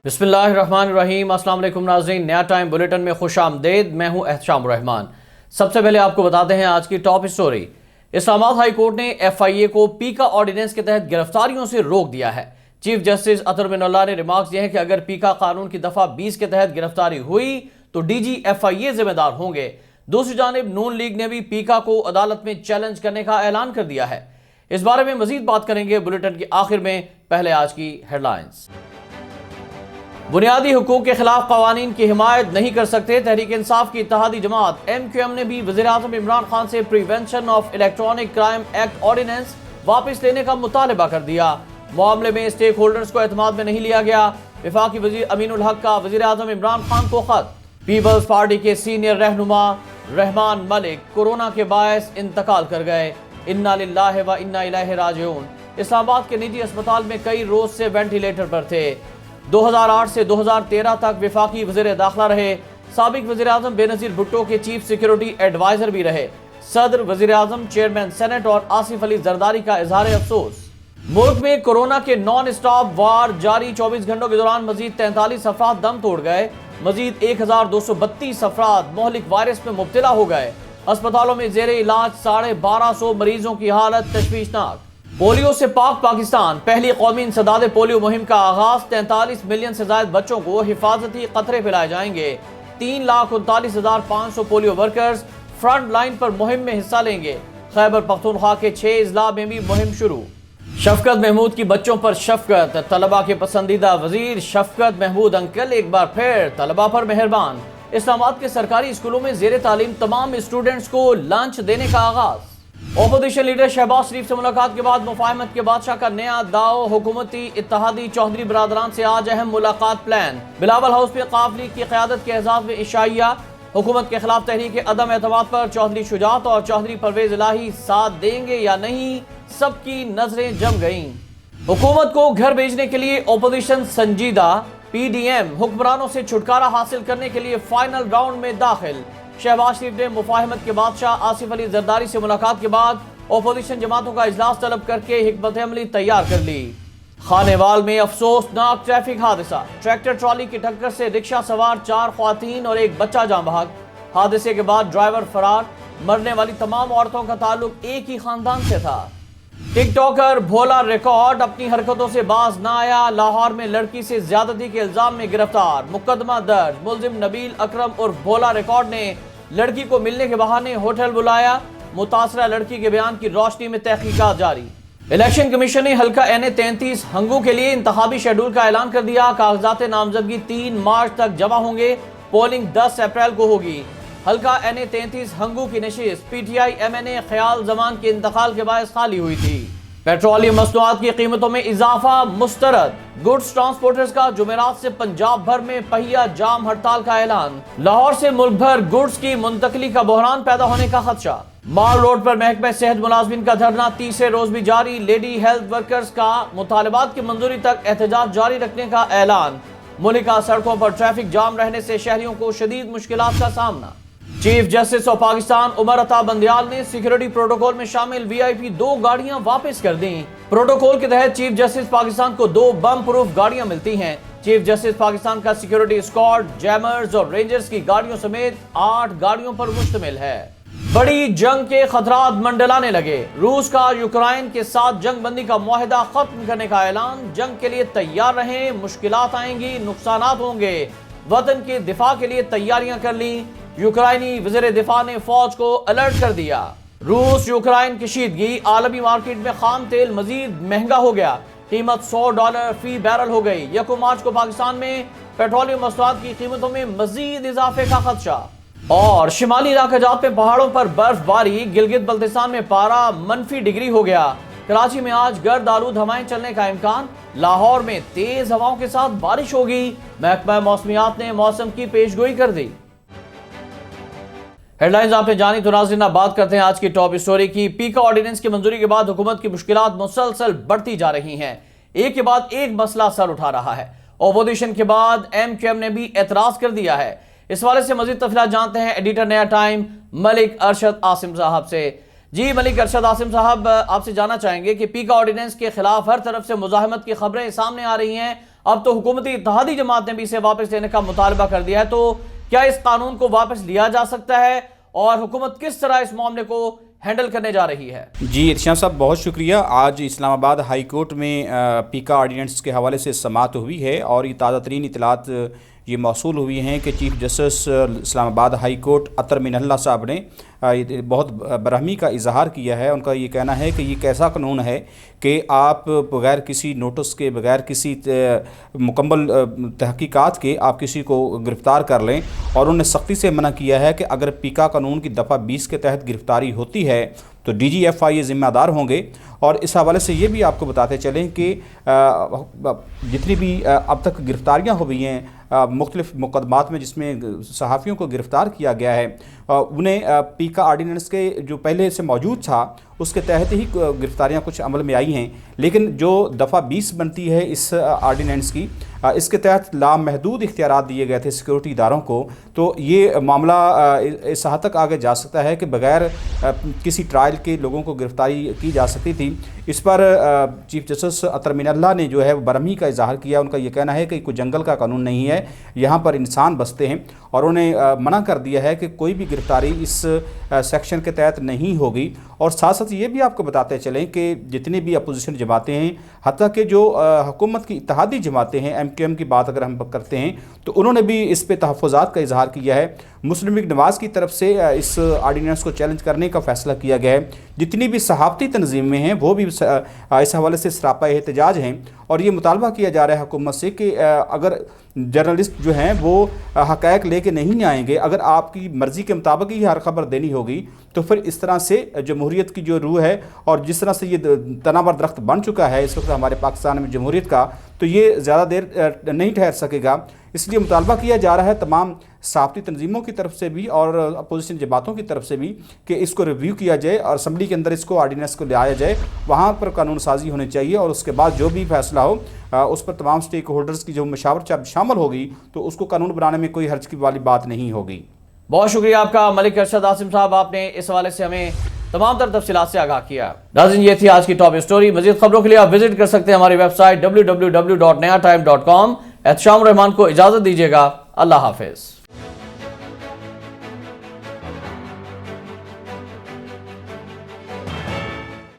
बिस्मिल्लाहिर्रहमानिर्रहीम। अस्सलाम वालेकुम नाज़रीन, नया टाइम बुलेटिन में खुश आमदेद। मैं हूं एहतशाम रहमान। सबसे पहले आपको बताते हैं आज की top story. Islamabad high court ने FIA को पीका ऑर्डिनेंस के तहत गिरफ्तारियों से रोक दिया है। चीफ जस्टिस अतर मिनल्लाह ने रिमार्क्स दिए हैं कि अगर पीका कानून की दफा 20 के तहत गिरफ्तारी हुई तो DG FIA जिम्मेदार होंगे। दूसरी जानिब नून लीग ने भी पीका को अदालत में चैलेंज करने का ऐलान कर दिया है। इस बारे में मजीद बात करेंगे बुलेटिन के आखिर में। पहले आज की हेडलाइंस। बुनियादी हुकूक के खिलाफ कवानीन की हिमायत नहीं कर सकते। तहरीक इंसाफ की इत्तेहादी जमात MQM ने भी वज़ीर-ए-आज़म इमरान खान से prevention of electronic crime act ordinance वापस लेने का मुतालबा कर दिया। मामले में स्टेक होल्डर्स को एतमाद में नहीं लिया गया। वफाकी वज़ीर अमीनुल हक का वज़ीर-ए-आज़म इमरान खान को खत। पीपल्स पार्टी के सीनियर रहनुमा रहमान मलिक कोरोना के बायस इंतकाल कर गए। इन्ना लिल्लाहि व इन्ना इलैहि राजिऊन। इस्लामाबाद के निजी अस्पताल में कई रोज से वेंटिलेटर पर थे। 2008 से 2013 तक वफाकी वज़ीर दाखिला रहे। साबिक वज़ीर आज़म बेनज़ीर भुट्टो के चीफ सिक्योरिटी एडवाइजर भी रहे। सदर, वज़ीर आज़म, चेयरमैन सेनेट और आसिफ अली जरदारी का इजहार अफसोस। मुल्क में कोरोना के नॉन स्टॉप वार जारी। 24 घंटों के दौरान मजीद 43 अफराद दम तोड़ गए। मजीद 1232 अफराद मोहलिक वायरस में मुब्तला हो गए। अस्पतालों में जेरे इलाज 1250 मरीजों की हालत तशवीशनाक। पोलियो से पाक पाकिस्तान। पहली कौमी इंसदाद पोलियो मुहिम का आगाज। 43 मिलियन से ज्यादा बच्चों को हिफाजती कतरे पिलाए जाएंगे। 3,39,500 पोलियो वर्कर्स फ्रंट लाइन पर मुहिम में हिस्सा लेंगे। खैबर पख्तूनख्वा के 6 अजला में भी मुहिम शुरू। शफकत महमूद की बच्चों पर शफकत। तलबा के पसंदीदा वजीर शफकत महमूद अंकल एक बार फिर तलबा पर मेहरबान। इस्लामाबाद के सरकारी स्कूलों में जेर तालीम तमाम स्टूडेंट्स को लंच देने का आगाज। ओपोजिशन लीडर शहबाज शरीफ से मुलाकात के बाद मुफाहमत के बादशाह का नया दाव। हुकूमती इत्तेहादी चौधरी बरादरान से आज अहम मुलाकात प्लान। बिलावल हाउस पे काफली की क़यादत के एजाज में इशाइया। हुकूमत के खिलाफ तहरीक अदम एतमाद पर चौधरी शुजात और चौधरी परवेज इलाही साथ देंगे या नहीं, सबकी नजरें जम गईं। हुकूमत को घर भेजने के लिए ओपोजिशन संजीदा। PDM हुक्मरानों से छुटकारा हासिल करने के लिए फाइनल राउंड में दाखिल। शहबाज शरीफ ने मुफाहमत के बादशाह आसिफ अली जरदारी से मुलाकात के बाद ओपोजिशन जमातों का इजलास तलब करके हिकमत अमली तैयार कर ली। खानेवाल में अफसोसनाक ट्रैफिक हादसा। ट्रैक्टर ट्रॉली की टक्कर से रिक्शा सवार 4 ख्वातीन और एक बच्चा जाँ बहक। हादसे के बाद ड्राइवर फरार। मरने वाली तमाम औरतों का ताल्लुक एक ही खानदान से था। टिकटॉकर भोला रिकॉर्ड अपनी हरकतों से बाज ना आया। लाहौर में लड़की से ज्यादती के इल्जाम में गिरफ्तार। मुकदमा दर्ज। मुलजिम नबील अकरम और भोला रिकॉर्ड ने लड़की को मिलने के बहाने होटल बुलाया। मुतासरा लड़की के बयान की रोशनी में तहकीकात जारी। इलेक्शन कमीशन ने हल्का NA-33 हंगू के लिए इंतखाबी शेड्यूल का ऐलान कर दिया। कागजात नामजदगी 3 मार्च तक जमा होंगे। पोलिंग 10 अप्रैल को होगी। हल्का NA-33 हंगू की नशिस्त PTI MNA ख्याल जमान के इंतकाल के बायस खाली हुई थी। पेट्रोलियम मसनूआत की कीमतों में इजाफा मुस्तरद। गुड्स ट्रांसपोर्टर्स का जुमेरात से पंजाब भर में पहिया जाम हड़ताल का ऐलान। लाहौर से मुल्क भर गुड्स की मुंतकली का बहरान पैदा होने का खदशा। माल रोड पर महकमा सेहत मुलाजमिन का धरना तीसरे रोज भी जारी। लेडी हेल्थ वर्कर्स का मुतालबात की मंजूरी तक एहतजाज जारी रखने का ऐलान। मुल्का सड़कों पर ट्रैफिक जाम रहने से शहरियों को शदीद मुश्किलात का सामना। Chief justice of Pakistan Umar Ata Bandial ने सिक्योरिटी प्रोटोकॉल में शामिल VIP 2 गाड़ियां वापस कर दी। प्रोटोकॉल के तहत चीफ जस्टिस पाकिस्तान को 2 बम प्रूफ गाड़ियां मिलती हैं। चीफ जस्टिस पाकिस्तान का सिक्योरिटी स्क्वाड जैमर्स और रेंजर्स की गाड़ियों समेत 8 गाड़ियों पर मुश्तमिल है। बड़ी जंग के खतरात मंडलाने लगे। रूस का यूक्रेन के साथ जंग बंदी का मुआहिदा खत्म करने का ऐलान। जंग के लिए तैयार रहें, मुश्किलात आएंगी, नुकसानात होंगे। वतन के दिफा के लिए तैयारियां कर ली। यूक्रेनी वज़ीर दिफा ने फौज को अलर्ट कर दिया। रूस यूक्रेन कशीदगी। आलमी मार्केट में खाम तेल मजीद महंगा हो गया। कीमत $100 फी बैरल हो गई। 1 मार्च को पाकिस्तान में पेट्रोलियम मसनूआत की कीमतों में मजीद इजाफे का खदशा। और शिमाली इलाका जात में पहाड़ों पर बर्फबारी। गिलगित बल्तिस्तान में पारा -डिग्री हो गया। कराची में आज गर्द आलूद हवाएं चलने का इम्कान। लाहौर में तेज हवाओं के साथ बारिश होगी। महकमा मौसमियात ने मौसम की पेशगोई कर दी। हेडलाइंस आपने जानी तो नाज़रीन बात करते हैं आज की टॉप स्टोरी की। पीका ऑर्डिनेंस की मंजूरी के बाद हुकूमत की मुश्किलात मुसलसल बढ़ती जा रही हैं। एक के बाद एक मसला सर उठा रहा है। ओपोजिशन के बाद MQM ने भी एतराज कर दिया है। इस वाले से मजीद तफसीलात जानते हैं एडिटर नया टाइम मलिक अरशद आसिम साहब से। जी मलिक अरशद आसिम साहब, आपसे जानना चाहेंगे कि पीका ऑर्डिनेंस के खिलाफ हर तरफ से मुजाहमत की खबरें सामने आ रही हैं। اب تو حکومتی اتحادی جماعت نے بھی اسے واپس لینے کا مطالبہ کر دیا ہے، تو کیا اس قانون کو واپس لیا جا سکتا ہے اور حکومت کس طرح اس معاملے کو ہینڈل کرنے جا رہی ہے؟ جی ارشاد صاحب بہت شکریہ۔ آج اسلام آباد ہائی کورٹ میں پیکا آرڈیننس کے حوالے سے سماعت ہوئی ہے اور یہ تازہ ترین اطلاعات یہ موصول ہوئی ہیں کہ چیف جسٹس اسلام آباد ہائی کورٹ عطر من اللہ صاحب نے بہت برہمی کا اظہار کیا ہے۔ ان کا یہ کہنا ہے کہ یہ کیسا قانون ہے کہ آپ بغیر کسی نوٹس کے، بغیر کسی مکمل تحقیقات کے آپ کسی کو گرفتار کر لیں، اور انہوں نے سختی سے منع کیا ہے کہ اگر پیکا قانون کی دفعہ 20 کے تحت گرفتاری ہوتی ہے تو ڈی جی ایف آئی ذمہ دار ہوں گے۔ اور اس حوالے سے یہ بھی آپ کو بتاتے چلیں کہ جتنی بھی اب تک گرفتاریاں ہوئی ہیں مختلف مقدمات میں جس میں صحافیوں کو گرفتار کیا گیا ہے، انہیں پیکا آرڈیننس کے جو پہلے سے موجود تھا اس کے تحت ہی گرفتاریاں کچھ عمل میں آئی ہیں، لیکن جو دفعہ 20 بنتی ہے اس آرڈیننس کی، اس کے تحت لامحدود اختیارات دیے گئے تھے سیکورٹی اداروں کو، تو یہ معاملہ اس حد تک آگے جا سکتا ہے کہ بغیر کسی ٹرائل کے لوگوں کو گرفتاری کی جا سکتی تھی۔ اس پر چیف جسٹس عطر من اللہ نے جو ہے وہ برہمی کا اظہار کیا۔ ان کا یہ کہنا ہے کہ کوئی جنگل کا قانون نہیں ہے، یہاں پر انسان بستے ہیں، اور انہیں منع کر دیا ہے کہ کوئی بھی گرفتاری اس سیکشن کے تحت نہیں ہوگی۔ اور ساتھ ساتھ یہ بھی آپ کو بتاتے چلیں کہ جتنی بھی اپوزیشن جماعتیں ہیں، حتیٰ کہ جو حکومت کی اتحادی جماعتیں ہیں، ایم کیو ایم کی بات اگر ہم کرتے ہیں تو انہوں نے بھی اس پہ تحفظات کا اظہار کیا ہے۔ مسلم لیگ نواز کی طرف سے اس آرڈیننس کو چیلنج کرنے کا فیصلہ کیا گیا ہے۔ جتنی بھی صحافتی تنظیمیں ہیں وہ بھی اس حوالے سے سراپا احتجاج ہیں، اور یہ مطالبہ کیا جا رہا ہے حکومت سے کہ اگر جرنلسٹ جو ہیں وہ حقائق لے کے نہیں آئیں گے، اگر آپ کی مرضی کے مطابق ہی ہر خبر دینی ہوگی، تو پھر اس طرح سے جمہوریت کی جو روح ہے اور جس طرح سے یہ تناور درخت بن چکا ہے اس وقت ہمارے پاکستان میں جمہوریت کا، تو یہ زیادہ دیر نہیں ٹھہر سکے گا۔ اس لیے مطالبہ کیا جا رہا ہے تمام صحافتی تنظیموں کی طرف سے بھی اور اپوزیشن جماعتوں کی طرف سے بھی کہ اس کو ریویو کیا جائے اور اسمبلی کے اندر اس کو آرڈیننس کو لایا جائے، وہاں پر قانون سازی ہونی چاہیے، اور اس کے بعد جو بھی فیصلہ ہو اس پر تمام سٹیک ہولڈرز کی جو مشاورت شامل ہوگی تو اس کو قانون بنانے میں کوئی حرج کی والی بات نہیں ہوگی۔ بہت شکریہ آپ کا ملک ارشد عاصم صاحب، آپ نے اس حوالے سے ہمیں تمام تر تفصیلات سے آگاہ کیا۔ ناظرین یہ تھی آج کی ٹاپ اسٹوری۔ مزید خبروں کے لیے آپ وزٹ کر سکتے ہیں ہماری ویب سائٹ www.nayatime.com۔ احتشام الرحمان کو اجازت دیجیے گا۔ اللہ حافظ۔